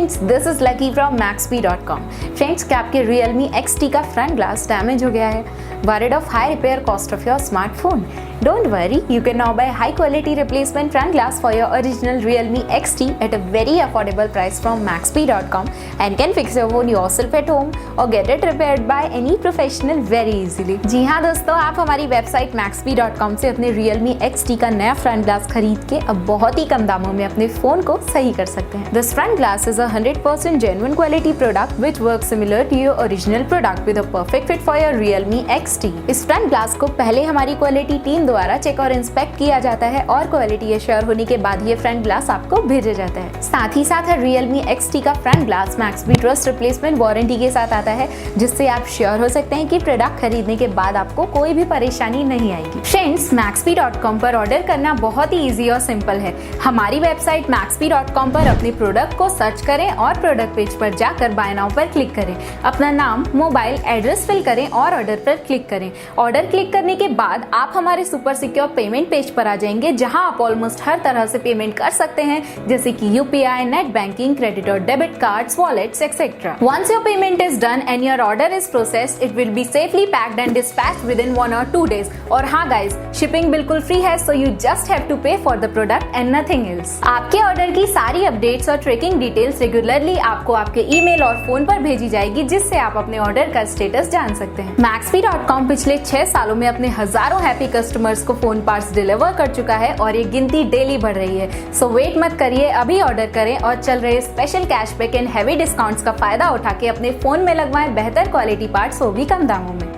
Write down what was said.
Friends, this is lucky from Maxbhi.com। Friends, क्या आपके Realme XT का फ्रंट ग्लास डैमेज हो गया है? Worried of high repair cost of your smartphone? Don't worry, you can now buy high quality replacement front glass for your original Realme XT at a very affordable price from Maxbhi.com and can fix your phone yourself at home or get it repaired by any professional very easily। जी हाँ दोस्तों, आप हमारी website Maxbhi.com से अपने Realme XT का नया front glass खरीद के अब बहुत ही कम दामों में अपने फोन को सही कर सकते हैं। This front glass is a 100% genuine quality product which works similar to your original product with a perfect fit for your Realme XT। इस फ्रंट ग्लास को पहले हमारी क्वालिटी टीम द्वारा चेक और इंस्पेक्ट किया जाता है और क्वालिटी एश्योर होने के बाद ये फ्रंट ग्लास आपको भेजा जाता है। साथ ही साथ Realme XT का front glass Maxbhi trust replacement warranty के साथ आता है, जिससे आप श्योर हो सकते हैं कि प्रोडक्ट खरीदने के बाद आपको कोई भी परेशानी नहीं आएगी। फ्रेंड्स, Maxbhi.com पर ऑर्डर करना बहुत ही इजी और सिंपल है। हमारी वेबसाइट Maxbhi.com पर अपने प्रोडक्ट को सर्च करें और प्रोडक्ट पेज पर जाकर बाय नाउ पर क्लिक करें। अपना नाम, मोबाइल, एड्रेस फिल करें और ऑर्डर पर क्लिक करें। ऑर्डर क्लिक करने के बाद आप हमारे सुपर सिक्योर पेमेंट पेज पर आ जाएंगे, जहां आप ऑलमोस्ट हर तरह से पेमेंट कर सकते हैं, जैसे कि UPI, नेट बैंकिंग, क्रेडिट और debit cards, wallets etcetera. Once your payment is done and your order is processed, it will be safely packed and dispatched within 1 or 2 days। और हाँ गाइज, शिपिंग बिल्कुल free है, so you just have to pay for the product and nothing else। आपके order की सारी updates और tracking details regularly आपको आपके ईमेल और फोन पर भेजी जाएगी, जिससे आप अपने ऑर्डर का स्टेटस जान सकते हैं। Maxbhi.com पिछले 6 सालों में अपने हजारों हैप्पी कस्टमर्स को फोन पार्ट्स डिलीवर कर चुका है और ये गिनती डेली बढ़ रही है। सो वेट मत करिए, अभी ऑर्डर करें और चल रहे special cashback and heavy discounts का फायदा उठा के अपने फोन में लगवाएं बेहतर क्वालिटी पार्ट्स, वो भी कम दामों में।